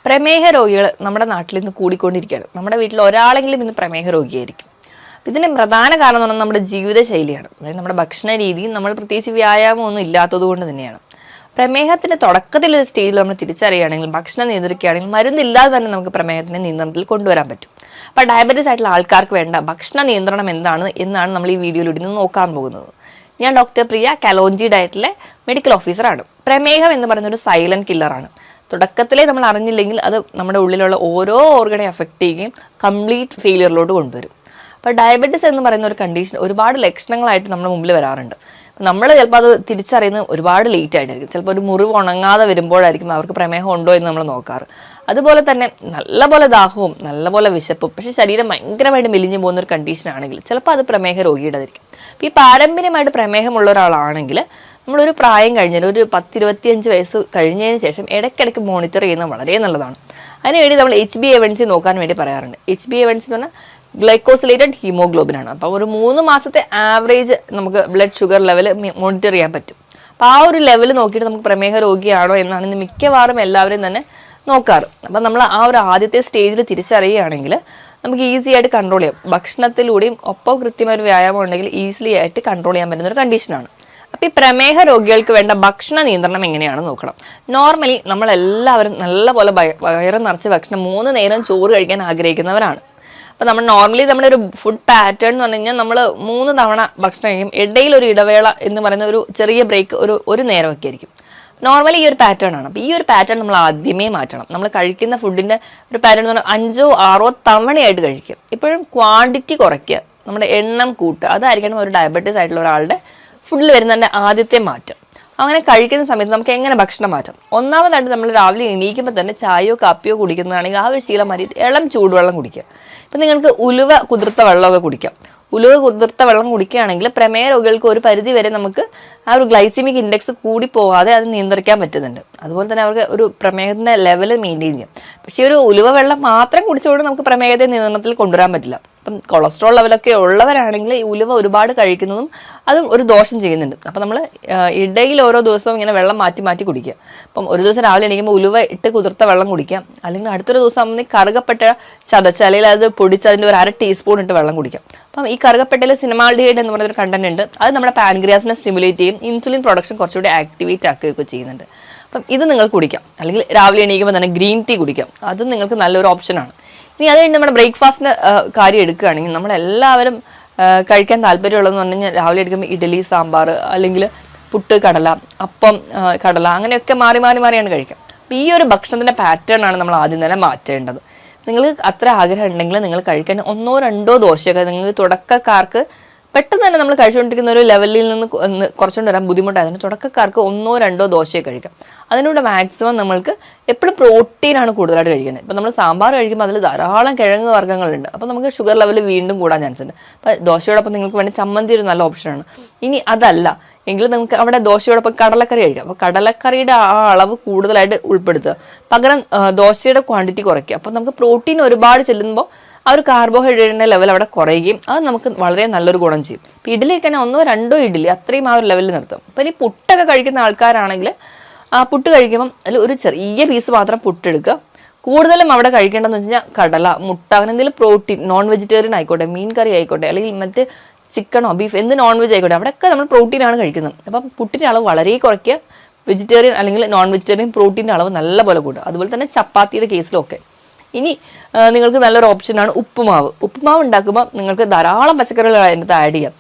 പ്രമേഹ രോഗികൾ നമ്മുടെ നാട്ടിൽ ഇന്ന് കൂടിക്കൊണ്ടിരിക്കുകയാണ്. നമ്മുടെ വീട്ടിൽ ഒരാളെങ്കിലും ഇന്ന് പ്രമേഹ രോഗിയായിരിക്കും. ഇതിന് പ്രധാന കാരണം എന്ന് പറഞ്ഞാൽ നമ്മുടെ ജീവിതശൈലിയാണ്. അതായത് നമ്മുടെ ഭക്ഷണ രീതിയും നമ്മൾ പ്രത്യേകിച്ച് വ്യായാമമൊന്നും ഇല്ലാത്തത് കൊണ്ട് തന്നെയാണ്. പ്രമേഹത്തിന്റെ തുടക്കത്തിലൊരു സ്റ്റേജിൽ നമ്മൾ തിരിച്ചറിയുകയാണെങ്കിൽ, ഭക്ഷണം നിയന്ത്രിക്കുകയാണെങ്കിൽ, മരുന്നില്ലാതെ തന്നെ നമുക്ക് പ്രമേഹത്തിന്റെ നിയന്ത്രണത്തിൽ കൊണ്ടുവരാൻ പറ്റും. അപ്പോൾ ഡയബറ്റീസ് ആയിട്ടുള്ള ആൾക്കാർക്ക് വേണ്ട ഭക്ഷണ നിയന്ത്രണം എന്താണ് എന്നാണ് നമ്മൾ ഈ വീഡിയോയിലൂടെ നിന്ന് നോക്കാൻ പോകുന്നത്. ഞാൻ ഡോക്ടർ പ്രിയ, കലോഞ്ചി ഡയറ്റിലെ മെഡിക്കൽ ഓഫീസറാണ്. പ്രമേഹം എന്ന് പറയുന്ന ഒരു സൈലന്റ് കില്ലറാണ്. തുടക്കത്തിലേ നമ്മൾ അറിഞ്ഞില്ലെങ്കിൽ അത് നമ്മുടെ ഉള്ളിലുള്ള ഓരോ ഓർഗനെ അഫക്റ്റ് ചെയ്യുകയും കംപ്ലീറ്റ് ഫെയിലിയറിലോട്ട് കൊണ്ടുവരും. അപ്പോൾ ഡയബറ്റീസ് എന്ന് പറയുന്ന ഒരു കണ്ടീഷൻ ഒരുപാട് ലക്ഷണങ്ങളായിട്ട് നമ്മുടെ മുമ്പിൽ വരാറുണ്ട്. നമ്മൾ ചിലപ്പോൾ അത് തിരിച്ചറിയുന്നത് ഒരുപാട് ലേറ്റ് ആയിട്ടായിരിക്കും. ചിലപ്പോൾ ഒരു മുറിവ് ഉണങ്ങാതെ വരുമ്പോഴായിരിക്കും അവർക്ക് പ്രമേഹം ഉണ്ടോ എന്ന് നമ്മൾ നോക്കാറ്. അതുപോലെ തന്നെ നല്ലപോലെ ദാഹവും നല്ലപോലെ വിശപ്പും, പക്ഷേ ശരീരം ഭയങ്കരമായിട്ട് മെലിഞ്ഞു പോകുന്ന ഒരു കണ്ടീഷൻ ആണെങ്കിൽ ചിലപ്പോൾ അത് പ്രമേഹ രോഗിയുടേതായിരിക്കും. അപ്പോൾ ഈ പാരമ്പര്യമായിട്ട് പ്രമേഹമുള്ള ഒരാളാണെങ്കിൽ നമ്മളൊരു പ്രായം കഴിഞ്ഞാൽ ഒരു 10-25 വയസ്സ് കഴിഞ്ഞതിന് ശേഷം ഇടയ്ക്കിടയ്ക്ക് മോണിറ്റർ ചെയ്യുന്നത് വളരെ നല്ലതാണ്. അതിനുവേണ്ടി നമ്മൾ HbA1c നോക്കാൻ വേണ്ടി പറയാറുണ്ട്. HbA1c എന്ന് പറഞ്ഞാൽ ഗ്ലൈക്കോസിലേറ്റഡ് ഹീമോഗ്ലോബിൻ ആണ്. അപ്പോൾ ഒരു 3 മാസത്തെ ആവറേജ് നമുക്ക് ബ്ലഡ് ഷുഗർ ലെവൽ മോണിറ്റർ ചെയ്യാൻ പറ്റും. അപ്പോൾ ആ ഒരു ലെവൽ നോക്കിയിട്ട് നമുക്ക് പ്രമേഹ രോഗിയാണോ എന്നാണ് ഇന്ന് മിക്കവാറും എല്ലാവരും തന്നെ നോക്കാറ്. അപ്പം നമ്മൾ ആ ഒരു ആദ്യത്തെ സ്റ്റേജിൽ തിരിച്ചറിയുകയാണെങ്കിൽ നമുക്ക് ഈസി ആയിട്ട് കൺട്രോൾ ചെയ്യാം. ഭക്ഷണത്തിലൂടെയും ഒപ്പം കൃത്യമായ ഒരു വ്യായാമം ഉണ്ടെങ്കിൽ ഈസിലി ആയിട്ട് കൺട്രോൾ ചെയ്യാൻ പറ്റുന്ന ഒരു കണ്ടീഷനാണ്. അപ്പോൾ ഈ പ്രമേഹ രോഗികൾക്ക് വേണ്ട ഭക്ഷണ നിയന്ത്രണം എങ്ങനെയാണെന്ന് നോക്കണം. നോർമലി നമ്മളെല്ലാവരും നല്ലപോലെ വയറ് നിറച്ച് ഭക്ഷണം 3 നേരം ചോറ് കഴിക്കാൻ ആഗ്രഹിക്കുന്നവരാണ്. അപ്പോൾ നമ്മൾ നോർമലി നമ്മുടെ ഒരു ഫുഡ് പാറ്റേൺ എന്ന് പറഞ്ഞു കഴിഞ്ഞാൽ നമ്മൾ 3 തവണ ഭക്ഷണം കഴിക്കും. ഇടയിൽ ഒരു ഇടവേള എന്ന് പറയുന്ന ഒരു ചെറിയ ബ്രേക്ക് ഒരു നേരമൊക്കെ ആയിരിക്കും. നോർമലി ഈ ഒരു പാറ്റേൺ ആണ്. അപ്പോൾ ഈ ഒരു പാറ്റേൺ നമ്മൾ ആദ്യമേ മാറ്റണം. നമ്മൾ കഴിക്കുന്ന ഫുഡിൻ്റെ ഒരു പാറ്റേൺ എന്ന് പറഞ്ഞാൽ 5-6 തവണയായിട്ട് കഴിക്കുക. ഇപ്പോഴും ക്വാണ്ടിറ്റി കുറയ്ക്കുക, നമ്മുടെ എണ്ണം കൂട്ടുക. അതായിരിക്കണം ഒരു ഡയബറ്റീസ് ആയിട്ടുള്ള ഒരാളുടെ ഫുഡിൽ വരുന്നതിൻ്റെ ആദ്യത്തെ മാറ്റം. അങ്ങനെ കഴിക്കുന്ന സമയത്ത് നമുക്ക് എങ്ങനെ ഭക്ഷണം മാറ്റാം? ഒന്നാമതായിട്ട് നമ്മൾ രാവിലെ എണീക്കുമ്പോൾ തന്നെ ചായയോ കാപ്പിയോ കുടിക്കുന്നതാണെങ്കിൽ ആ ഒരു ശീലം മാറ്റിയിട്ട് ഇളം ചൂടുവെള്ളം കുടിക്കുക. ഇപ്പം നിങ്ങൾക്ക് ഉലുവ കുതിർത്ത വെള്ളമൊക്കെ കുടിക്കാം. ഉലുവ കുതിർത്ത വെള്ളം കുടിക്കുകയാണെങ്കിൽ പ്രമേഹ രോഗികൾക്ക് ഒരു പരിധി വരെ നമുക്ക് ആ ഒരു ഗ്ലൈസിമിക് ഇൻഡെക്സ് കൂടി പോകാതെ അത് നിയന്ത്രിക്കാൻ പറ്റുന്നുണ്ട്. അതുപോലെ തന്നെ അവർക്ക് ഒരു പ്രമേഹത്തിൻ്റെ ലെവൽ മെയിൻറ്റെയിൻ ചെയ്യാം. പക്ഷേ ഒരു ഉലുവ വെള്ളം മാത്രം കുടിച്ചുകൊണ്ട് നമുക്ക് പ്രമേഹത്തെ നിയന്ത്രണത്തിൽ കൊണ്ടുവരാൻ പറ്റില്ല. അപ്പം കൊളസ്ട്രോൾ ലെവലൊക്കെ ഉള്ളവരാണെങ്കിൽ ഈ ഉലുവ ഒരുപാട് കഴിക്കുന്നതും അതും ഒരു ദോഷം ചെയ്യുന്നുണ്ട്. അപ്പം നമ്മൾ ഇടയിൽ ഓരോ ദിവസവും ഇങ്ങനെ വെള്ളം മാറ്റി മാറ്റി കുടിക്കുക. അപ്പം ഒരു ദിവസം രാവിലെ എണീക്കുമ്പോൾ ഉലുവ ഇട്ട് കുതിർത്ത വെള്ളം കുടിക്കാം. അല്ലെങ്കിൽ അടുത്തൊരു ദിവസം ആകുമ്പോൾ കറുകപ്പെട്ട ചതച്ച് അല്ലെങ്കിൽ അത് പൊടിച്ച് അതിൻ്റെ ഒരു 1/2 ടീസ്പൂൺ ഇട്ട് വെള്ളം കുടിക്കാം. അപ്പം ഈ കറുകപ്പെട്ടയിൽ സിനമാൾഡിഹൈഡ് എന്ന് പറയുന്നൊരു കണ്ടന്റ് ഉണ്ട്. അത് നമ്മുടെ പാൻക്രിയാസിനെ സ്റ്റിമുലേറ്റ് ചെയ്യും, ഇൻസുലിൻ പ്രൊഡക്ഷൻ കുറച്ചുകൂടി ആക്ടിവേറ്റ് ആക്കുകയൊക്കെ ചെയ്യുന്നുണ്ട്. അപ്പം ഇത് നിങ്ങൾ കുടിക്കാം. അല്ലെങ്കിൽ രാവിലെ എണീക്കുമ്പോൾ തന്നെ ഗ്രീൻ ടീ കുടിക്കാം. അതും നിങ്ങൾക്ക് നല്ലൊരു ഓപ്ഷനാണ്. ഇനി അത് കഴിഞ്ഞ് നമ്മുടെ ബ്രേക്ക്ഫാസ്റ്റിൻ്റെ കാര്യം എടുക്കുകയാണെങ്കിൽ നമ്മളെല്ലാവരും കഴിക്കാൻ താല്പര്യമുള്ളതെന്ന് പറഞ്ഞു കഴിഞ്ഞാൽ രാവിലെ എടുക്കുമ്പോൾ ഇഡ്ഡലി, സാമ്പാർ, അല്ലെങ്കിൽ പുട്ട്, കടല, അപ്പം, കടല, അങ്ങനെയൊക്കെ മാറി മാറി മാറിയാണ് കഴിക്കാം. അപ്പോൾ ഈ ഒരു ഭക്ഷണത്തിൻ്റെ പാറ്റേൺ ആണ് നമ്മൾ ആദ്യം തന്നെ മാറ്റേണ്ടത്. നിങ്ങൾക്ക് അത്ര ആഗ്രഹം ഉണ്ടെങ്കിൽ നിങ്ങൾ കഴിക്കാൻ 1-2 ദോശയൊക്കെ നിങ്ങൾക്ക് തുടക്കക്കാർക്ക് പെട്ടെന്ന് തന്നെ നമ്മൾ കഴിച്ചുകൊണ്ടിരിക്കുന്ന ഒരു ലെവലിൽ നിന്ന് കുറച്ചുകൊണ്ട് വരാൻ ബുദ്ധിമുട്ടായതുകൊണ്ട് തുടക്കക്കാർക്ക് 1-2 ദോശയെ കഴിക്കാം. അതിലൂടെ മാക്സിമം നമ്മൾക്ക് എപ്പോഴും പ്രോട്ടീനാണ് കൂടുതലായിട്ട് കഴിക്കുന്നത്. ഇപ്പം നമ്മൾ സാമ്പാർ കഴിക്കുമ്പോൾ അതിൽ ധാരാളം കിഴങ്ങ് വർഗ്ഗങ്ങളുണ്ട്. അപ്പോൾ നമുക്ക് ഷുഗർ ലെവൽ വീണ്ടും കൂടാൻ ചാൻസ് ഉണ്ട്. അപ്പോൾ ദോശയോടൊപ്പം നിങ്ങൾക്ക് വേണ്ടി ചമ്മന്തി ഒരു നല്ല ഓപ്ഷനാണ്. ഇനി അതല്ല എങ്കിൽ നമുക്ക് അവിടെ ദോശയോടൊപ്പം കടലക്കറി കഴിക്കാം. അപ്പോൾ കടലക്കറിയുടെ ആ അളവ് കൂടുതലായിട്ട് ഉൾപ്പെടുത്തുക, പകരം ദോശയുടെ ക്വാണ്ടിറ്റി കുറയ്ക്കുക. അപ്പോൾ നമുക്ക് പ്രോട്ടീൻ ഒരുപാട് ചെല്ലുമ്പോൾ ആ ഒരു കാർബോഹൈഡ്രേറ്റിൻ്റെ ലെവൽ അവിടെ കുറയുകയും അത് നമുക്ക് വളരെ നല്ലൊരു ഗുണം ചെയ്യും. ഇപ്പോൾ ഇഡ്ഡലിയൊക്കെയാണെങ്കിൽ 1-2 ഇഡ്ഡലി അത്രയും ആ ഒരു ലെവലിൽ നിർത്തും. അപ്പോൾ ഇനി പുട്ടൊക്കെ കഴിക്കുന്ന ആൾക്കാരാണെങ്കിൽ ആ പുട്ട് കഴിക്കുമ്പം അതിൽ ഒരു ചെറിയ പീസ് മാത്രം പുട്ടെടുക്കുക. കൂടുതലും അവിടെ കഴിക്കേണ്ടതെന്ന് വെച്ച് കഴിഞ്ഞാൽ കടല, മുട്ട, അങ്ങനെ എന്തെങ്കിലും പ്രോട്ടീൻ, നോൺ വെജിറ്റേറിയൻ ആയിക്കോട്ടെ, മീൻ കറി ആയിക്കോട്ടെ, അല്ലെങ്കിൽ മറ്റ് ചിക്കനോ ബീഫ് എന്ത് നോൺ വെജ് ആയിക്കോട്ടെ, അവിടെയൊക്കെ നമ്മൾ പ്രോട്ടീനാണ് കഴിക്കുന്നത്. അപ്പം പുട്ടിൻ്റെ അളവ് വളരെ കുറയ്ക്കുക. വെജിറ്റേറിയൻ അല്ലെങ്കിൽ നോൺ വെജിറ്റേറിയൻ പ്രോട്ടീൻ്റെ അളവ് നല്ലപോലെ കൂടുക. അതുപോലെ തന്നെ ചപ്പാത്തിയുടെ കേസിലൊക്കെ. ഇനി നിങ്ങൾക്ക് നല്ലൊരു ഓപ്ഷനാണ് ഉപ്പുമാവ്. ഉപ്പുമാവ് ഉണ്ടാക്കുമ്പോൾ നിങ്ങൾക്ക് ധാരാളം പച്ചക്കറികൾ അതിനകത്ത് ആഡ് ചെയ്യാം.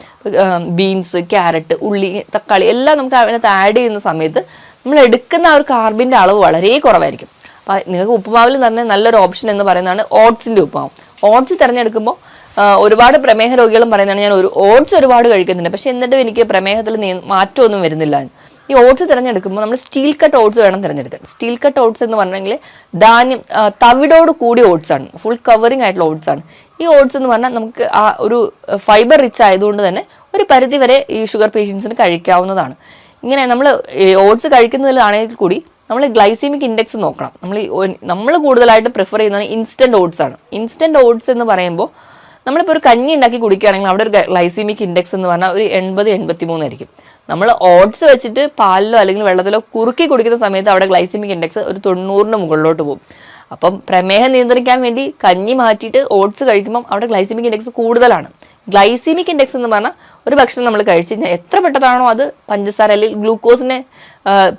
ബീൻസ്, ക്യാരറ്റ്, ഉള്ളി, തക്കാളി എല്ലാം നമുക്ക് അതിനകത്ത് ആഡ് ചെയ്യുന്ന സമയത്ത് നമ്മൾ എടുക്കുന്ന ആ ഒരു കാർബിൻ്റെ അളവ് വളരെ കുറവായിരിക്കും. അപ്പോൾ നിങ്ങൾക്ക് ഉപ്പുമാവിൽ തന്നെ നല്ലൊരു ഓപ്ഷൻ എന്ന് പറയുന്നതാണ് ഓട്സിൻ്റെ ഉപ്പുമാവ്. ഓട്സ് തിരഞ്ഞെടുക്കുമ്പോൾ ഒരുപാട് പ്രമേഹ രോഗികളും പറയുന്നതാണ് ഞാൻ ഓട്സ് ഒരുപാട് കഴിക്കുന്നുണ്ട്, പക്ഷേ എന്നിട്ടും എനിക്ക് പ്രമേഹത്തിൽ മാറ്റമൊന്നും വരുന്നില്ല. ഈ ഓട്സ് തിരഞ്ഞെടുക്കുമ്പോൾ നമ്മൾ സ്റ്റീൽ കട്ട് ഓട്സ് വേണം തിരഞ്ഞെടുക്കാൻ. സ്റ്റീൽ കട്ട് ഓട്സ് എന്ന് പറഞ്ഞെങ്കിൽ ധാന്യം തവിടോട് കൂടിയ ഓട്സ് ആണ്, ഫുൾ കവറിങ് ആയിട്ടുള്ള ഓട്സ് ആണ്. ഈ ഓട്സ് എന്ന് പറഞ്ഞാൽ നമുക്ക് ആ ഒരു ഫൈബർ റിച്ച് ആയതുകൊണ്ട് തന്നെ ഒരു പരിധി വരെ ഈ ഷുഗർ പേഷ്യൻസിന് കഴിക്കാവുന്നതാണ്. ഇങ്ങനെ നമ്മൾ ഓട്സ് കഴിക്കുന്നതിലാണെങ്കിൽ കൂടി നമ്മൾ ഗ്ലൈസീമിക് ഇൻഡെക്സ് നോക്കണം. നമ്മൾ കൂടുതലായിട്ട് പ്രിഫർ ചെയ്യുന്നത് ഇൻസ്റ്റൻറ്റ് ഓട്സ് ആണ്. ഇൻസ്റ്റൻറ്റ് ഓട്സ് എന്ന് പറയുമ്പോൾ നമ്മളിപ്പോൾ ഒരു കഞ്ഞി ഉണ്ടാക്കി കുടിക്കുകയാണെങ്കിൽ അവിടെ ഒരു ഗ്ലൈസീമിക് ഇൻഡെക്സ് എന്ന് പറഞ്ഞാൽ ഒരു 80-83 ആയിരിക്കും. നമ്മൾ ഓട്സ് വെച്ചിട്ട് പാലിലോ അല്ലെങ്കിൽ വെള്ളത്തിലോ കുറുക്കി കുടിക്കുന്ന സമയത്ത് അവിടെ ഗ്ലൈസീമിക് ഇൻഡെക്സ് ഒരു 90ന് മുകളിലോട്ട് പോകും. അപ്പം പ്രമേഹം നിയന്ത്രിക്കാൻ വേണ്ടി കഞ്ഞി മാറ്റിയിട്ട് ഓട്സ് കഴിക്കുമ്പോൾ അവിടെ ഗ്ലൈസീമിക് ഇൻഡെക്സ് കൂടുതലാണ്. ഗ്ലൈസീമിക് ഇൻഡെക്സ് എന്ന് പറഞ്ഞാൽ ഒരു ഭക്ഷണം നമ്മൾ കഴിച്ചു കഴിഞ്ഞാൽ എത്ര പെട്ടതാണോ അത് പഞ്ചസാര അല്ലെങ്കിൽ ഗ്ലൂക്കോസിനെ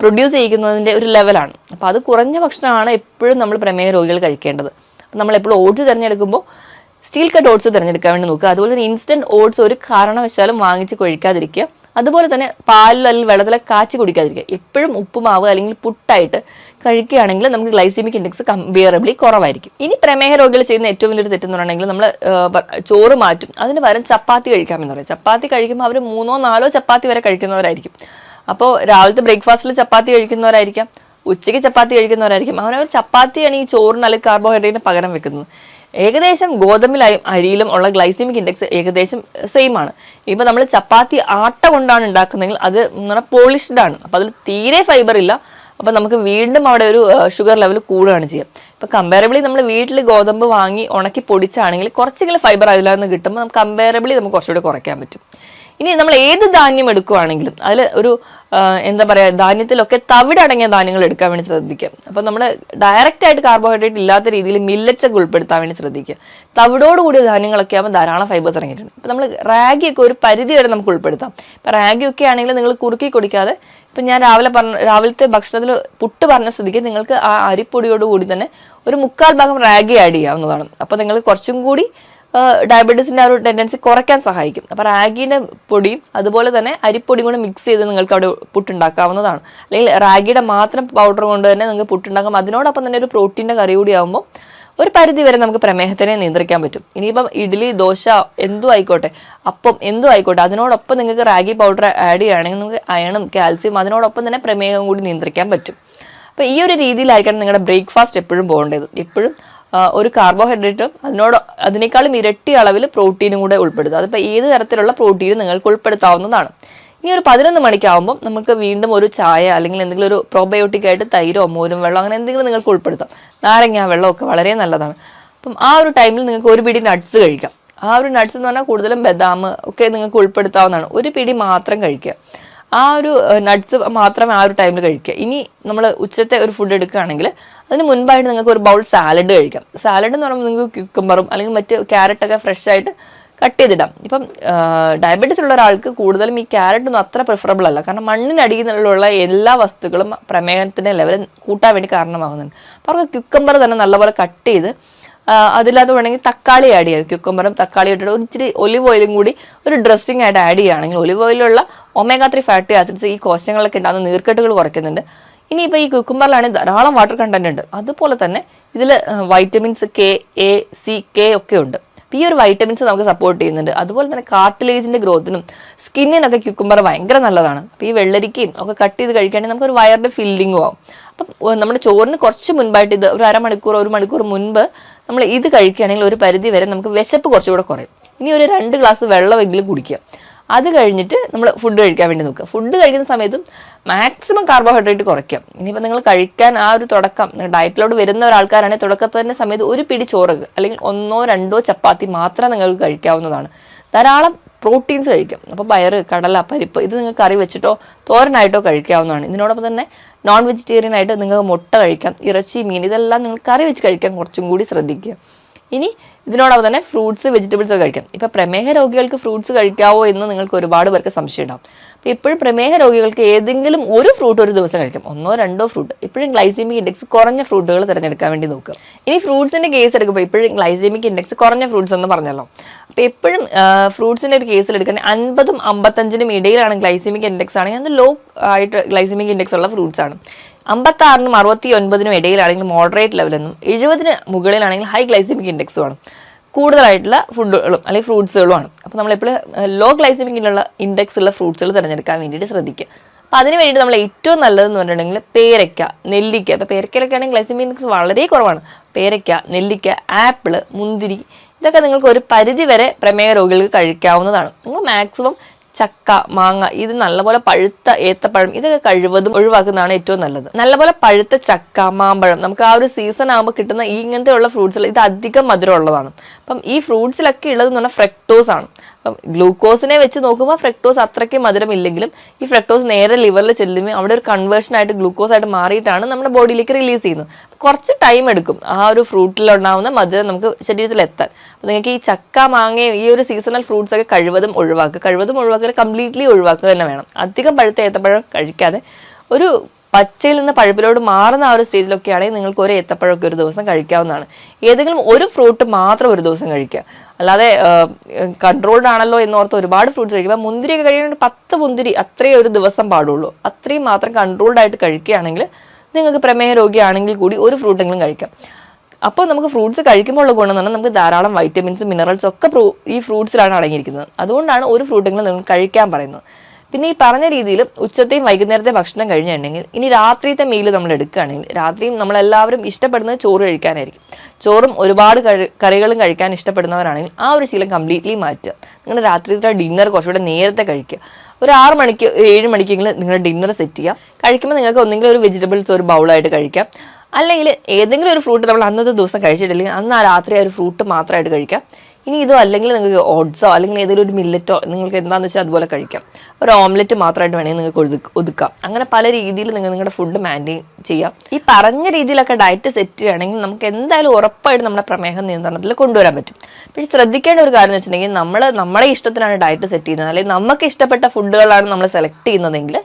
പ്രൊഡ്യൂസ് ചെയ്യിക്കുന്നതിൻ്റെ ഒരു ലെവലാണ്. അപ്പോൾ അത് കുറഞ്ഞ ഭക്ഷണമാണ് എപ്പോഴും നമ്മൾ പ്രമേഹ രോഗികൾ കഴിക്കേണ്ടത്. നമ്മൾ എപ്പോഴും ഓട്സ് തിരഞ്ഞെടുക്കുമ്പോൾ സ്റ്റീൽ കട്ട് ഓട്സ് തിരഞ്ഞെടുക്കാൻ വേണ്ടി നോക്കുക. അതുപോലെ തന്നെ ഇൻസ്റ്റന്റ് ഓട്സ് ഒരു കാരണവശാലും വാങ്ങിച്ച് കഴിക്കാതിരിക്കുക. അതുപോലെ തന്നെ പാലിൽ അല്ലെങ്കിൽ വെള്ളത്തിലെ കാച്ചി കുടിക്കാതിരിക്കുക. എപ്പോഴും ഉപ്പുമാവ് അല്ലെങ്കിൽ പുട്ടായിട്ട് കഴിക്കുകയാണെങ്കിൽ നമുക്ക് ഗ്ലൈസീമിക് ഇൻഡെക്സ് കമ്പിയറബിളി കുറവായിരിക്കും. ഇനി പ്രമേഹ രോഗികൾ ചെയ്യുന്ന ഏറ്റവും വലിയൊരു തെറ്റെന്ന് പറയുകയാണെങ്കിൽ നമ്മൾ ചോറ് മാറ്റും, അതിന് പകരം ചപ്പാത്തി കഴിക്കാമെന്ന് പറയും. ചപ്പാത്തി കഴിക്കുമ്പോൾ അവർ 3-4 ചപ്പാത്തി വരെ കഴിക്കുന്നവരായിരിക്കും. അപ്പോൾ രാവിലത്തെ ബ്രേക്ക്ഫാസ്റ്റിൽ ചപ്പാത്തി കഴിക്കുന്നവരായിരിക്കാം, ഉച്ചയ്ക്ക് ചപ്പാത്തി കഴിക്കുന്നവരായിരിക്കും. അങ്ങനെ ഒരു ചപ്പാത്തിയാണ് ഈ ചോറിന് അല്ലെങ്കിൽ കാർബോഹൈഡ്രേറ്റിന് പകരം വെക്കുന്നത്. ഏകദേശം ഗോതമ്പിലായും അരിയിലും ഉള്ള ഗ്ലൈസീമിക് ഇൻഡെക്സ് ഏകദേശം സെയിം ആണ്. ഇപ്പൊ നമ്മൾ ചപ്പാത്തി ആട്ട കൊണ്ടാണ് ഉണ്ടാക്കുന്നതെങ്കിൽ അത് പോളിഷ്ഡ് ആണ്. അപ്പൊ അതിൽ തീരെ ഫൈബർ ഇല്ല. അപ്പൊ നമുക്ക് വീണ്ടും അവിടെ ഒരു ഷുഗർ ലെവൽ കൂടുകയാണ് ചെയ്യുക. ഇപ്പൊ കമ്പാരബിളി നമ്മൾ വീട്ടിൽ ഗോതമ്പ് വാങ്ങി ഉണക്കി പൊടിച്ചാണെങ്കിൽ കുറച്ചെങ്കിലും ഫൈബർ അതിൽ കിട്ടുമ്പോൾ നമുക്ക് കമ്പാരബിളി നമുക്ക് കുറച്ചുകൂടി കുറയ്ക്കാൻ പറ്റും. ഇനി നമ്മൾ ഏത് ധാന്യം എടുക്കുകയാണെങ്കിലും അതിൽ ഒരു എന്താ പറയുക, ധാന്യത്തിലൊക്കെ തവിടടങ്ങിയ ധാന്യങ്ങൾ എടുക്കാൻ വേണ്ടി ശ്രദ്ധിക്കുക. അപ്പോൾ നമ്മൾ ഡയറക്റ്റ് ആയിട്ട് കാർബോഹൈഡ്രേറ്റ് ഇല്ലാത്ത രീതിയിൽ മില്ലറ്റ്സ് ഒക്കെ ഉൾപ്പെടുത്താൻ വേണ്ടി ശ്രദ്ധിക്കുക. തവിടോട് കൂടിയ ധാന്യങ്ങളൊക്കെ ആകുമ്പോൾ ധാരാളം ഫൈബേഴ്സ് ഇറങ്ങിയിട്ടുണ്ട്. ഇപ്പം നമ്മൾ റാഗിയൊക്കെ ഒരു പരിധി വരെ നമുക്ക് ഉൾപ്പെടുത്താം. ഇപ്പം റാഗിയൊക്കെ ആണെങ്കിൽ നിങ്ങൾ കുറുക്കി കുടിക്കാതെ, ഇപ്പം ഞാൻ രാവിലത്തെ ഭക്ഷണത്തിൽ പുട്ട് പറഞ്ഞ സ്ഥിതിക്ക് നിങ്ങൾക്ക് ആ അരിപ്പൊടിയോട് കൂടി തന്നെ ഒരു 1/4 ഭാഗം റാഗി ആഡ് ചെയ്യാവുന്നതാണ്. അപ്പോൾ നിങ്ങൾ കുറച്ചും കൂടി ഡയബറ്റീസിൻ്റെ ആ ഒരു ടെൻഡൻസി കുറയ്ക്കാൻ സഹായിക്കും. അപ്പോൾ റാഗിൻ്റെ പൊടിയും അതുപോലെ തന്നെ അരിപ്പൊടിയും കൂടെ മിക്സ് ചെയ്ത് നിങ്ങൾക്ക് അവിടെ പുട്ടുണ്ടാക്കാവുന്നതാണ്. അല്ലെങ്കിൽ റാഗിയുടെ മാത്രം പൗഡർ കൊണ്ട് തന്നെ നിങ്ങൾക്ക് പുട്ടുണ്ടാക്കാം. അതിനോടൊപ്പം തന്നെ ഒരു പ്രോട്ടീൻ്റെ കറി കൂടി ആകുമ്പോൾ ഒരു പരിധി വരെ നമുക്ക് പ്രമേഹത്തിനെ നിയന്ത്രിക്കാൻ പറ്റും. ഇനിയിപ്പം ഇഡ്ഡലി, ദോശ എന്തും ആയിക്കോട്ടെ, അപ്പം എന്തും ആയിക്കോട്ടെ, അതിനോടൊപ്പം നിങ്ങൾക്ക് റാഗി പൗഡർ ആഡ് ചെയ്യുകയാണെങ്കിൽ നിങ്ങൾക്ക് അയണും കാൽസ്യം അതിനോടൊപ്പം തന്നെ പ്രമേഹം കൂടി നിയന്ത്രിക്കാൻ പറ്റും. അപ്പോൾ ഈ ഒരു രീതിയിലായിരിക്കണം നിങ്ങളുടെ ബ്രേക്ക്ഫാസ്റ്റ് എപ്പോഴും പോകേണ്ടത്. എപ്പോഴും ഒരു കാർബോഹൈഡ്രേറ്റും അതിനേക്കാളും ഇരട്ടി അളവിൽ പ്രോട്ടീനും കൂടെ ഉൾപ്പെടുത്തുക. അതിപ്പോൾ ഏത് തരത്തിലുള്ള പ്രോട്ടീനും നിങ്ങൾക്ക് ഉൾപ്പെടുത്താവുന്നതാണ്. ഇനി ഒരു 11 മണിക്കാവുമ്പോൾ നമുക്ക് വീണ്ടും ഒരു ചായ അല്ലെങ്കിൽ എന്തെങ്കിലും ഒരു പ്രോബയോട്ടിക് ആയിട്ട് തൈരോ മോരും വെള്ളം അങ്ങനെ എന്തെങ്കിലും നിങ്ങൾക്ക് ഉൾപ്പെടുത്താം. നാരങ്ങ വെള്ളമൊക്കെ വളരെ നല്ലതാണ്. അപ്പം ആ ഒരു ടൈമിൽ നിങ്ങൾക്ക് ഒരു പിടി നട്ട്സ് കഴിക്കാം. ആ ഒരു നട്ട്സ് എന്ന് പറഞ്ഞാൽ കൂടുതലും ബദാം ഒക്കെ നിങ്ങൾക്ക് ഉൾപ്പെടുത്താവുന്നതാണ്. ഒരു പിടി മാത്രം കഴിക്കുക. ആ ഒരു നട്ട്സ് മാത്രമേ ആ ഒരു ടൈമിൽ കഴിക്കുക. ഇനി നമ്മൾ ഉച്ചത്തെ ഒരു ഫുഡ് എടുക്കുകയാണെങ്കിൽ അതിന് മുൻപായിട്ട് നിങ്ങൾക്ക് ഒരു ബൗൾ സാലഡ് കഴിക്കാം. സാലഡ് എന്ന് പറയുമ്പോൾ നിങ്ങൾക്ക് ക്യുക്കമ്പറും അല്ലെങ്കിൽ മറ്റ് ക്യാരറ്റൊക്കെ ഫ്രഷ് ആയിട്ട് കട്ട് ചെയ്തിടാം. ഇപ്പം ഡയബറ്റീസ് ഉള്ള ഒരാൾക്ക് കൂടുതലും ഈ ക്യാരറ്റൊന്നും അത്ര പ്രിഫറബിൾ അല്ല. കാരണം മണ്ണിനടിയിലുള്ള എല്ലാ വസ്തുക്കളും പ്രമേഹത്തിൻ്റെ ലെവൽ കൂട്ടാൻ വേണ്ടി കാരണമാകുന്നുണ്ട്. അപ്പോൾ അവർക്ക് ക്യുക്കമ്പർ തന്നെ നല്ലപോലെ കട്ട് ചെയ്ത് അതില്ലാതെ വേണമെങ്കിൽ തക്കാളി ആഡ് ചെയ്യാം. ക്യുക്കമ്പറും തക്കാളി ഇട്ടിട്ട് ഒരു ഇച്ചിരി ഒലിവ് ഓയിലും കൂടി ഒരു ഡ്രസ്സിങ് ആയിട്ട് ആഡ് ചെയ്യുകയാണെങ്കിൽ ഒലിവ് ഓയിലുള്ള omega-3 ഫാറ്റി ആസിഡ്സ് ഈ കോശങ്ങളൊക്കെ ഉണ്ടാകുന്ന നീർക്കെട്ടുകൾ കുറയ്ക്കുന്നുണ്ട്. ഇനിയിപ്പോൾ ഈ ക്യുക്കമ്പറിലാണെങ്കിൽ ധാരാളം വാട്ടർ കണ്ടന്റ് ഉണ്ട്. അതുപോലെ തന്നെ ഇതിൽ vitamins K, A, C, K ഒക്കെ ഉണ്ട്. അപ്പോൾ ഈ ഒരു വൈറ്റമിൻസ് നമുക്ക് സപ്പോർട്ട് ചെയ്യുന്നുണ്ട്. അതുപോലെ തന്നെ കാർട്ടിലേജിൻ്റെ ഗ്രോത്തിനും സ്കിന്നിനൊക്കെ ക്യുക്കമ്പർ ഭയങ്കര നല്ലതാണ്. അപ്പോൾ ഈ വെള്ളരിക്കയും ഒക്കെ കട്ട് ചെയ്ത് കഴിക്കുകയാണെങ്കിൽ നമുക്കൊരു വയറിൻ്റെ ഫില്ലിങ്ങും ആവും. അപ്പം നമ്മുടെ ചോറിന് കുറച്ച് മുൻപായിട്ട് ഇത് ഒരു അരമണിക്കൂർ 1 മണിക്കൂർ മുൻപ് നമ്മൾ ഇത് കഴിക്കുകയാണെങ്കിൽ ഒരു പരിധി വരെ നമുക്ക് വിശപ്പ് കുറച്ചുകൂടെ കുറയും. ഇനി ഒരു 2 ഗ്ലാസ് വെള്ളമെങ്കിലും കുടിക്കുക. അത് കഴിഞ്ഞിട്ട് നമ്മൾ ഫുഡ് കഴിക്കാൻ വേണ്ടി നോക്കുക. ഫുഡ് കഴിക്കുന്ന സമയത്തും മാക്സിമം കാർബോഹൈഡ്രേറ്റ് കുറയ്ക്കുക. ഇനിയിപ്പോൾ നിങ്ങൾ കഴിക്കാൻ ആ ഒരു തുടക്കം ഡയറ്റിലോട്ട് വരുന്ന ഒരാൾക്കാരാണെങ്കിൽ തുടക്കത്തിൻ്റെ സമയത്ത് ഒരു പിടി ചോറ് അല്ലെങ്കിൽ 1-2 ചപ്പാത്തി മാത്രം നിങ്ങൾക്ക് കഴിക്കാവുന്നതാണ്. ധാരാളം പ്രോട്ടീൻസ് കഴിക്കാം. അപ്പോൾ പയറ്, കടല, പരിപ്പ് ഇത് നിങ്ങൾക്ക് കറി വെച്ചിട്ടോ തോരനായിട്ടോ കഴിക്കാവുന്നതാണ്. ഇതിനോടൊപ്പം തന്നെ നോൺ വെജിറ്റേറിയൻ ആയിട്ട് നിങ്ങൾക്ക് മുട്ട കഴിക്കാം, ഇറച്ചി, മീൻ ഇതെല്ലാം നിങ്ങൾ കറി വെച്ച് കഴിക്കാൻ കുറച്ചും കൂടി ശ്രദ്ധിക്കുക. ഇനി ഇതിനോടൊപ്പം തന്നെ ഫ്രൂട്ട്സ്, വെജിറ്റബിൾസ് ഒക്കെ കഴിക്കാം. ഇപ്പോൾ പ്രമേഹ രോഗികൾക്ക് ഫ്രൂട്ട്സ് കഴിക്കാവോ എന്ന് നിങ്ങൾക്ക് ഒരുപാട് പേർക്ക് സംശയം ഉണ്ടാവും. അപ്പോൾ എപ്പോഴും പ്രമേഹ രോഗികൾക്ക് ഏതെങ്കിലും ഒരു ഫ്രൂട്ട് ഒരു ദിവസം കഴിക്കാം, 1-2 ഫ്രൂട്ട്. എപ്പോഴും ഗ്ലൈസീമിക് ഇൻഡെക്സ് കുറഞ്ഞ ഫ്രൂട്ടുകൾ തിരഞ്ഞെടുക്കാൻ വേണ്ടി നോക്കുക. ഇനി ഫ്രൂട്ട്സിൻ്റെ കേസ് എടുക്കുമ്പോൾ എപ്പോഴും ഗ്ലൈസീമിക് ഇൻഡെക്സ് കുറഞ്ഞ ഫ്രൂട്ട്സ് എന്ന് പറഞ്ഞല്ലോ. അപ്പോൾ എപ്പോഴും ഫ്രൂട്ട്സിൻ്റെ ഒരു കേസിൽ എടുക്കാൻ 50-നും 55-നും ഇടയിലാണ് ഗ്ലൈസീമിക് ഇൻഡെക്സ് ആണെങ്കിൽ അത് ലോ ആയിട്ട് ഗ്ലൈസീമിക് ഇൻഡെക്സ് ഉള്ള ഫ്രൂട്ട്സ് ആണ്. 56-നും 69-നും ഇടയിലാണെങ്കിൽ മോഡറേറ്റ് ലെവലെന്നും 70-ന് മുകളിലാണെങ്കിൽ ഹൈ ഗ്ലൈസീമിക് ഇൻഡെക്സുമാണ്. കൂടുതലായിട്ടുള്ള ഫുഡുകളും അല്ലെങ്കിൽ ഫ്രൂട്ട്സുകളുമാണ്. അപ്പോൾ നമ്മളെപ്പോഴും ലോ ഗ്ലൈസീമിക്കിലുള്ള ഇൻഡെക്സ് ഉള്ള ഫ്രൂട്ട്സുകൾ തിരഞ്ഞെടുക്കാൻ വേണ്ടിയിട്ട് ശ്രദ്ധിക്കുക. അപ്പോൾ അതിന് വേണ്ടിയിട്ട് നമ്മൾ ഏറ്റവും നല്ലതെന്ന് പറഞ്ഞിട്ടുണ്ടെങ്കിൽ പേരയ്ക്ക, നെല്ലിക്ക. ഇപ്പോൾ പേരയ്ക്കയിലൊക്കെ ആണെങ്കിൽ ഗ്ലൈസീമിക് ഇൻഡെക്സ് വളരെ കുറവാണ്. പേരയ്ക്ക, നെല്ലിക്ക, ആപ്പിള്, മുന്തിരി ഇതൊക്കെ നിങ്ങൾക്ക് ഒരു പരിധി വരെ പ്രമേഹ രോഗികൾക്ക് കഴിക്കാവുന്നതാണ്. നിങ്ങൾ മാക്സിമം ചക്ക, മാങ്ങ ഇത് നല്ലപോലെ പഴുത്ത ഏത്തപ്പഴം ഇതൊക്കെ കഴിവതും ഒഴിവാക്കുന്നതാണ് ഏറ്റവും നല്ലത്. നല്ലപോലെ പഴുത്ത ചക്ക, മാമ്പഴം നമുക്ക് ആ ഒരു സീസൺ ആകുമ്പോൾ കിട്ടുന്ന ഈ ഇങ്ങനത്തെ ഉള്ള ഫ്രൂട്ട്സിൽ ഇത് അധികം മധുരം ഉള്ളതാണ്. അപ്പം ഈ ഫ്രൂട്ട്സിലൊക്കെ ഉള്ളതെന്ന് പറഞ്ഞാൽ ഫ്രക്ടോസ് ആണ്. ഗ്ലൂക്കോസിനെ വെച്ച് നോക്കുമ്പോൾ ഫ്രക്ടോസ് അത്രയ്ക്ക് മധുരമില്ലെങ്കിലും ഈ ഫ്രക്ടോസ് നേരെ ലിവറിൽ ചെല്ലുമ്പോൾ അവിടെ ഒരു കൺവേർഷൻ ആയിട്ട് ഗ്ലൂക്കോസ് ആയിട്ട് മാറിയിട്ടാണ് നമ്മുടെ ബോഡിയിലേക്ക് റിലീസ് ചെയ്യുന്നത്. കുറച്ച് ടൈം എടുക്കും ആ ഒരു ഫ്രൂട്ടിലുണ്ടാവുന്ന മധുരം നമുക്ക് ശരീരത്തിൽ എത്താൻ. അപ്പോൾ നിങ്ങൾക്ക് ഈ ചക്ക, മാങ്ങ, ഈ ഒരു സീസണൽ ഫ്രൂട്ട്സ് ഒക്കെ കഴിവതും ഒഴിവാക്കുക, കംപ്ലീറ്റ്ലി ഒഴിവാക്കുക തന്നെ വേണം. അധികം പഴുത്ത ഏത്തപ്പഴം കഴിക്കാതെ ഒരു പച്ചയിൽ നിന്ന് പഴുപ്പിലോട്ട് മാറുന്ന ആ ഒരു സ്റ്റേജിലൊക്കെ ആണെങ്കിൽ നിങ്ങൾക്ക് ഒരു ഏത്തപ്പഴമൊക്കെ ഒരു ദിവസം കഴിക്കാവുന്നതാണ്. ഏതെങ്കിലും ഒരു ഫ്രൂട്ട് മാത്രം ഒരു ദിവസം കഴിക്കുക. അല്ലാതെ കൺട്രോൾഡ് ആണല്ലോ എന്നോർത്ത് ഒരുപാട് ഫ്രൂട്ട്സ് കഴിക്കുക. മുന്തിരിയൊക്കെ കഴിയുന്നത് 10 മുന്തിരി അത്രയും ഒരു ദിവസം പാടുള്ളൂ. അത്രയും മാത്രം കൺട്രോൾഡ് ആയിട്ട് കഴിക്കുകയാണെങ്കിൽ നിങ്ങൾക്ക് പ്രമേഹ രോഗിയാണെങ്കിൽ കൂടി ഒരു ഫ്രൂട്ടെങ്കിലും കഴിക്കാം. അപ്പോൾ നമുക്ക് ഫ്രൂട്ട്സ് കഴിക്കുമ്പോൾ ഉള്ള ഗുണം എന്ന് പറഞ്ഞാൽ നമുക്ക് ധാരാളം വൈറ്റമിൻസ്, മിനറൽസ് ഒക്കെ ഈ ഫ്രൂട്ട്സിലാണ് അടങ്ങിയിരിക്കുന്നത്. അതുകൊണ്ടാണ് ഒരു ഫ്രൂട്ടെങ്കിലും നിങ്ങൾ കഴിക്കാൻ പറയുന്നത്. പിന്നെ ഈ പറഞ്ഞ രീതിയിൽ ഉച്ചത്തെയും വൈകുന്നേരത്തെ ഭക്ഷണം കഴിഞ്ഞിട്ടുണ്ടെങ്കിൽ ഇനി രാത്രിയത്തെ മീൽ നമ്മൾ എടുക്കുകയാണെങ്കിൽ രാത്രിയും നമ്മളെല്ലാവരും ഇഷ്ടപ്പെടുന്നത് ചോറ് കഴിക്കാനായിരിക്കും. ചോറും ഒരുപാട് കറികളും കഴിക്കാൻ ഇഷ്ടപ്പെടുന്നവരാണെങ്കിൽ ആ ഒരു ശീലം കംപ്ലീറ്റ്ലി മാറ്റുക. നിങ്ങളുടെ രാത്രിയിലത്തെ ഡിന്നർ കുറച്ചുകൂടെ നേരത്തെ കഴിക്കുക. ഒരു 6 മണിക്ക് 7 മണിക്കെങ്കിലും നിങ്ങളുടെ ഡിന്നർ സെറ്റ് ചെയ്യുക. കഴിക്കുമ്പോൾ നിങ്ങൾക്ക് ഒന്നെങ്കിലും ഒരു വെജിറ്റബിൾസ് ഒരു ബൗളായിട്ട് കഴിക്കാം. അല്ലെങ്കിൽ ഏതെങ്കിലും ഒരു ഫ്രൂട്ട് നമ്മൾ അന്നത്തെ ദിവസം കഴിച്ചിട്ടില്ലെങ്കിൽ അന്ന് ആ രാത്രി ആ ഒരു ഫ്രൂട്ട് മാത്രമായിട്ട് കഴിക്കാം. ഇനി ഇതോ അല്ലെങ്കിൽ നിങ്ങൾക്ക് ഓട്സോ അല്ലെങ്കിൽ ഏതെങ്കിലും ഒരു മില്ലറ്റോ നിങ്ങൾക്ക് എന്താണെന്ന് വെച്ചാൽ അതുപോലെ കഴിക്കാം. ഒരു ഓംലെറ്റ് മാത്രമായിട്ട് വേണമെങ്കിൽ നിങ്ങൾക്ക് ഒതുക്കാം. അങ്ങനെ പല രീതിയിൽ നിങ്ങളുടെ ഫുഡ് മാൻറ്റെയിൻ ചെയ്യാം. ഈ പറഞ്ഞ രീതിയിലൊക്കെ ഡയറ്റ് സെറ്റ് ചെയ്യുകയാണെങ്കിൽ നമുക്ക് എന്തായാലും ഉറപ്പായിട്ട് നമ്മുടെ പ്രമേഹം നിയന്ത്രണത്തിൽ കൊണ്ടുവരാൻ പറ്റും. പക്ഷേ ശ്രദ്ധിക്കേണ്ട ഒരു കാര്യം എന്ന് വെച്ചിട്ടുണ്ടെങ്കിൽ നമ്മുടെ ഇഷ്ടത്തിനാണ് ഡയറ്റ് സെറ്റ് ചെയ്യുന്നത്, അല്ലെങ്കിൽ നമുക്ക് ഇഷ്ടപ്പെട്ട ഫുഡുകളാണ് നമ്മൾ സെലക്ട് ചെയ്യുന്നതെങ്കിൽ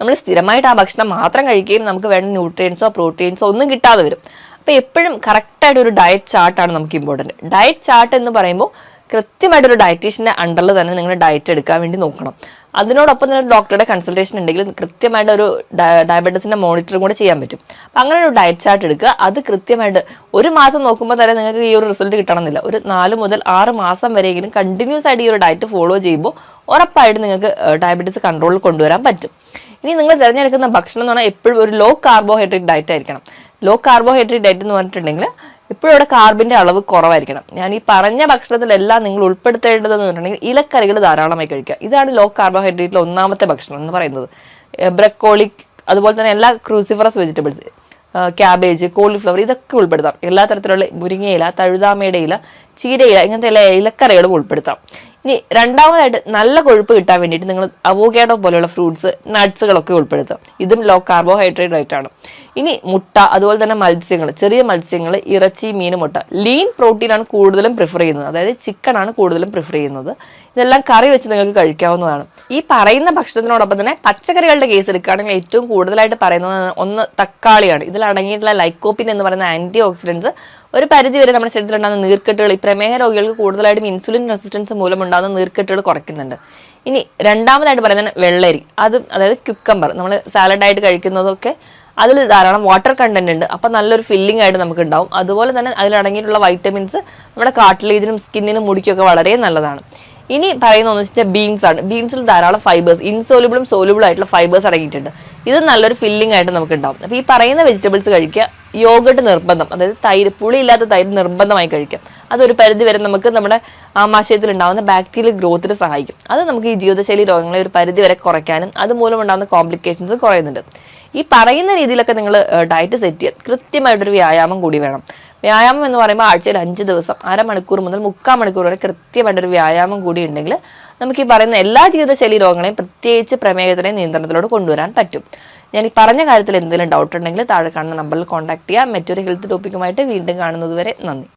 നമ്മൾ സ്ഥിരമായിട്ട് ആ ഭക്ഷണം മാത്രം കഴിക്കുകയും നമുക്ക് വേണ്ട ന്യൂട്രിയൻസോ പ്രോട്ടീൻസോ ഒന്നും കിട്ടാതെ വരും. അപ്പോൾ എപ്പോഴും കറക്റ്റായിട്ട് ഒരു ഡയറ്റ് ചാർട്ടാണ് നമുക്ക് ഇമ്പോർട്ടൻറ്റ്. ഡയറ്റ് ചാർട്ട് എന്ന് പറയുമ്പോൾ കൃത്യമായിട്ടൊരു ഡയറ്റീഷ്യൻ്റെ അണ്ടറിൽ തന്നെ നിങ്ങൾ ഡയറ്റ് എടുക്കാൻ വേണ്ടി നോക്കണം. അതിനോടൊപ്പം തന്നെ ഡോക്ടറുടെ കൺസൾട്ടേഷൻ ഉണ്ടെങ്കിൽ കൃത്യമായിട്ട് ഒരു ഡയബറ്റീസിൻ്റെ മോണിറ്ററും കൂടെ ചെയ്യാൻ പറ്റും. അപ്പം അങ്ങനെ ഒരു ഡയറ്റ് ചാർട്ട് എടുക്കുക. അത് കൃത്യമായിട്ട് ഒരു മാസം നോക്കുമ്പോൾ തന്നെ നിങ്ങൾക്ക് ഈ ഒരു റിസൾട്ട് കിട്ടണമെന്നില്ല. ഒരു 4 മുതൽ 6 മാസം വരെയെങ്കിലും കണ്ടിന്യൂസ് ആയിട്ട് ഈ ഒരു ഡയറ്റ് ഫോളോ ചെയ്യുമ്പോൾ ഉറപ്പായിട്ട് നിങ്ങൾക്ക് ഡയബറ്റീസ് കൺട്രോളിൽ കൊണ്ടുവരാൻ പറ്റും. ഇനി നിങ്ങൾ തിരഞ്ഞെടുക്കുന്ന ഭക്ഷണം എന്ന് പറഞ്ഞാൽ എപ്പോഴും ഒരു ലോ കാർബോഹൈഡ്രേറ്റ് ഡയറ്റ് ആയിരിക്കണം. ലോ കാർബോഹൈഡ്രേറ്റ് ഡയറ്റ് എന്ന് പറഞ്ഞിട്ടുണ്ടെങ്കിൽ ഇപ്പോഴും ഇവിടെ കാർബിൻ്റെ അളവ് കുറവായിരിക്കണം. ഞാൻ ഈ പറഞ്ഞ ഭക്ഷണത്തിലെല്ലാം നിങ്ങൾ ഉൾപ്പെടുത്തേണ്ടതെന്ന് പറഞ്ഞിട്ടുണ്ടെങ്കിൽ ഇലക്കറികൾ ധാരാളമായി കഴിക്കുക. ഇതാണ് ലോ കാർബോഹൈഡ്രേറ്റിലെ ഒന്നാമത്തെ ഭക്ഷണം എന്ന് പറയുന്നത്. ബ്രക്കോളി, അതുപോലെ തന്നെ എല്ലാ ക്രൂസിഫറസ് വെജിറ്റബിൾസ്, ക്യാബേജ്, കോളിഫ്ലവർ ഇതൊക്കെ ഉൾപ്പെടുത്താം. എല്ലാ തരത്തിലുള്ള മുരിങ്ങയില, തഴുതാമയുടെ ഇല, ചീരയില, ഇങ്ങനത്തെ എല്ലാ ഇലക്കറികളും ഉൾപ്പെടുത്താം. ഇനി രണ്ടാമതായിട്ട് നല്ല കൊഴുപ്പ് കിട്ടാൻ വേണ്ടിയിട്ട് നിങ്ങൾ അവോക്കാഡോ പോലെയുള്ള ഫ്രൂട്ട്സ്, നട്ട്സുകളൊക്കെ ഉൾപ്പെടുത്താം. ഇതും ലോ കാർബോഹൈഡ്രേറ്റ് ആയിട്ടാണ്. ഇനി മുട്ട, അതുപോലെ തന്നെ മത്സ്യങ്ങൾ, ചെറിയ മത്സ്യങ്ങൾ, ഇറച്ചി, മീൻ, മുട്ട. ലീൻ പ്രോട്ടീനാണ് കൂടുതലും പ്രിഫർ ചെയ്യുന്നത്, അതായത് ചിക്കനാണ് കൂടുതലും പ്രിഫർ ചെയ്യുന്നത്. ഇതെല്ലാം കറി വെച്ച് നിങ്ങൾക്ക് കഴിക്കാവുന്നതാണ്. ഈ പറയുന്ന ഭക്ഷണത്തിനോടൊപ്പം തന്നെ പച്ചക്കറികളുടെ കേസ് എടുക്കുകയാണെങ്കിൽ ഏറ്റവും കൂടുതലായിട്ട് പറയുന്നത് ഒന്ന് തക്കാളിയാണ്. ഇതിൽ അടങ്ങിയിട്ടുള്ള ലൈക്കോപ്പിൻ എന്ന് പറയുന്ന ആന്റി ഓക്സിഡൻസ് ഒരു പരിധി വരെ നമ്മുടെ ശരീരത്തിലുണ്ടാകുന്ന നീർക്കെട്ടുകൾ, ഈ പ്രമേഹ രോഗികൾക്ക് കൂടുതലായിട്ടും ഇൻസുലിൻ റെസിസ്റ്റൻസ് മൂലമുണ്ടാകുന്ന നീർക്കെട്ടുകൾ കുറയ്ക്കുന്നുണ്ട്. ഇനി രണ്ടാമതായിട്ട് പറയുന്നത് വെള്ളരി, അതായത് ക്യുക്കമ്പർ, നമ്മൾ സാലഡായിട്ട് കഴിക്കുന്നതൊക്കെ അതിൽ ധാരാളം വാട്ടർ കണ്ടന്റ് ഉണ്ട്. അപ്പം നല്ലൊരു ഫില്ലിംഗ് ആയിട്ട് നമുക്ക് ഉണ്ടാവും. അതുപോലെ തന്നെ അതിലടങ്ങിയിട്ടുള്ള വൈറ്റമിൻസ് നമ്മുടെ കാർട്ടിലേജിനും സ്കിന്നിനും മുടിക്കൊക്കെ വളരെ നല്ലതാണ്. ഇനി പറയുന്ന ഒന്ന് വെച്ചാൽ ബീൻസ് ആണ്. ബീൻസിൽ ധാരാളം ഫൈബേഴ്സ്, ഇൻസോലുബിളും സോലുബിളും ആയിട്ടുള്ള ഫൈബേഴ്സ് അടങ്ങിയിട്ടുണ്ട്. ഇത് നല്ലൊരു ഫില്ലിംഗ് ആയിട്ട് നമുക്ക് ഉണ്ടാവും. അപ്പോൾ ഈ പറയുന്ന വെജിറ്റബിൾസ് കഴിക്കുക. യോഗട്ട് നിർബന്ധം, അതായത് തൈര്, പുളിയില്ലാത്ത തൈര് നിർബന്ധമായി കഴിക്കാം. അതൊരു പരിധി വരെ നമുക്ക് നമ്മുടെ ആമാശയത്തിൽ ഉണ്ടാകുന്ന ബാക്ടീരിയൽ ഗ്രോത്തിന് സഹായിക്കും. അത് നമുക്ക് ഈ ജീവിതശൈലി രോഗങ്ങളെ ഒരു പരിധി വരെ കുറയ്ക്കാനും അതുമൂലം ഉണ്ടാകുന്ന കോംപ്ലിക്കേഷൻസ് കുറയുന്നുണ്ട്. ഈ പറയുന്ന രീതിയിലൊക്കെ നിങ്ങൾ ഡയറ്റ് സെറ്റ് ചെയ്യുക. കൃത്യമായിട്ടൊരു വ്യായാമം കൂടി വേണം. വ്യായാമം എന്ന് പറയുമ്പോൾ ആഴ്ചയിൽ 5 ദിവസം 1/2 മണിക്കൂർ മുതൽ 3/4 മണിക്കൂർ വരെ കൃത്യമായിട്ടൊരു വ്യായാമം കൂടി ഉണ്ടെങ്കിൽ നമുക്ക് ഈ പറയുന്ന എല്ലാ ജീവിതശൈലി രോഗങ്ങളെയും പ്രത്യേകിച്ച് പ്രമേഹത്തിനെ നിയന്ത്രണത്തിലോട് കൊണ്ടുവരാൻ പറ്റും. ഞാൻ ഈ പറഞ്ഞ കാര്യത്തിൽ എന്തെങ്കിലും ഡൗട്ട് ഉണ്ടെങ്കിൽ താഴെ കാണുന്ന നമ്പറിൽ കോൺടാക്ട് ചെയ്യുക. മറ്റൊരു ഹെൽത്ത് ടോപ്പിക്കുമായിട്ട് വീണ്ടും കാണുന്നത് വരെ നന്ദി.